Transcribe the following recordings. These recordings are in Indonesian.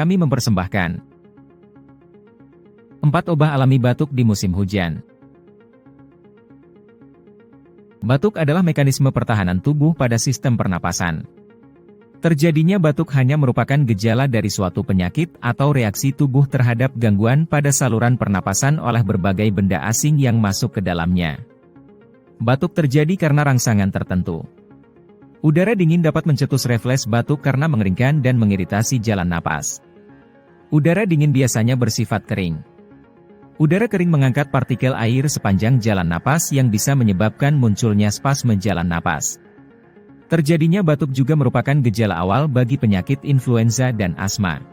kami mempersembahkan 4 obat alami batuk di musim hujan. Batuk adalah mekanisme pertahanan tubuh pada sistem pernapasan. Terjadinya batuk hanya merupakan gejala dari suatu penyakit atau reaksi tubuh terhadap gangguan pada saluran pernapasan oleh berbagai benda asing yang masuk ke dalamnya. Batuk terjadi karena rangsangan tertentu. Udara dingin dapat mencetus refleks batuk karena mengeringkan dan mengiritasi jalan napas. Udara dingin biasanya bersifat kering. Udara kering mengangkat partikel air sepanjang jalan napas yang bisa menyebabkan munculnya spasme jalan napas. Terjadinya batuk juga merupakan gejala awal bagi penyakit influenza dan asma.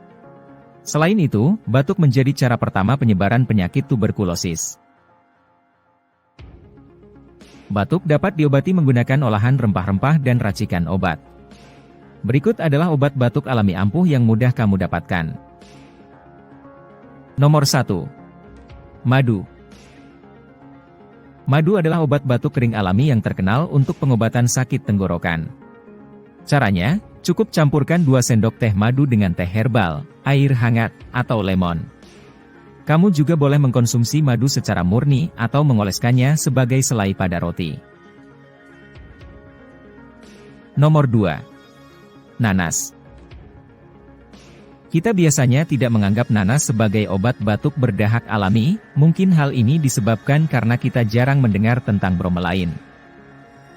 Selain itu, batuk menjadi cara pertama penyebaran penyakit tuberkulosis. Batuk dapat diobati menggunakan olahan rempah-rempah dan racikan obat. Berikut adalah obat batuk alami ampuh yang mudah kamu dapatkan. Nomor 1. Madu. Madu adalah obat batuk kering alami yang terkenal untuk pengobatan sakit tenggorokan. Caranya, cukup campurkan 2 sendok teh madu dengan teh herbal, air hangat, atau lemon. Kamu juga boleh mengkonsumsi madu secara murni atau mengoleskannya sebagai selai pada roti. Nomor 2. Nanas. Kita biasanya tidak menganggap nanas sebagai obat batuk berdahak alami, mungkin hal ini disebabkan karena kita jarang mendengar tentang bromelain.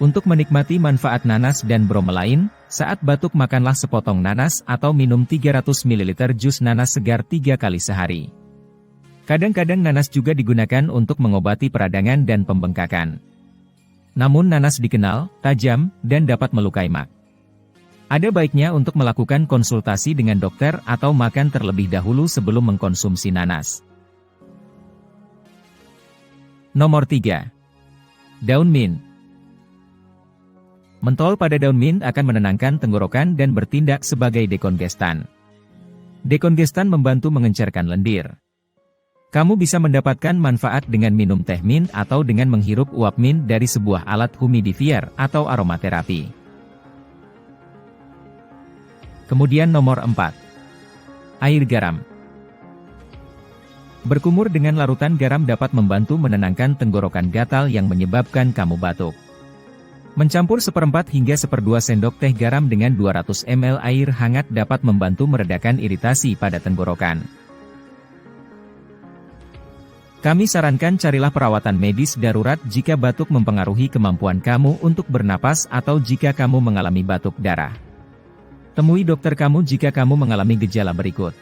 Untuk menikmati manfaat nanas dan bromelain, saat batuk makanlah sepotong nanas atau minum 300 ml jus nanas segar 3 kali sehari. Kadang-kadang nanas juga digunakan untuk mengobati peradangan dan pembengkakan. Namun nanas dikenal tajam dan dapat melukai mak. Ada baiknya untuk melakukan konsultasi dengan dokter atau makan terlebih dahulu sebelum mengkonsumsi nanas. Nomor 3. Daun mint. Mentol pada daun mint akan menenangkan tenggorokan dan bertindak sebagai dekongestan. Dekongestan membantu mengencerkan lendir. Kamu bisa mendapatkan manfaat dengan minum teh mint atau dengan menghirup uap mint dari sebuah alat humidifier atau aromaterapi. Kemudian nomor 4. Air garam. Berkumur dengan larutan garam dapat membantu menenangkan tenggorokan gatal yang menyebabkan kamu batuk. Mencampur 1/4 hingga 1/2 sendok teh garam dengan 200 ml air hangat dapat membantu meredakan iritasi pada tenggorokan. Kami sarankan carilah perawatan medis darurat jika batuk mempengaruhi kemampuan kamu untuk bernapas atau jika kamu mengalami batuk darah. Temui dokter kamu jika kamu mengalami gejala berikut.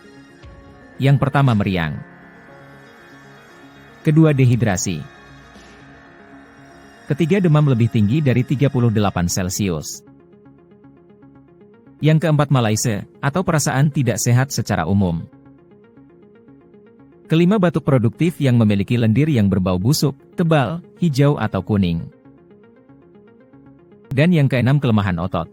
Yang pertama meriang. Kedua dehidrasi. Ketiga demam lebih tinggi dari 38 Celcius. Yang keempat malaise, atau perasaan tidak sehat secara umum. Kelima batuk produktif yang memiliki lendir yang berbau busuk, tebal, hijau atau kuning. Dan yang keenam kelemahan otot.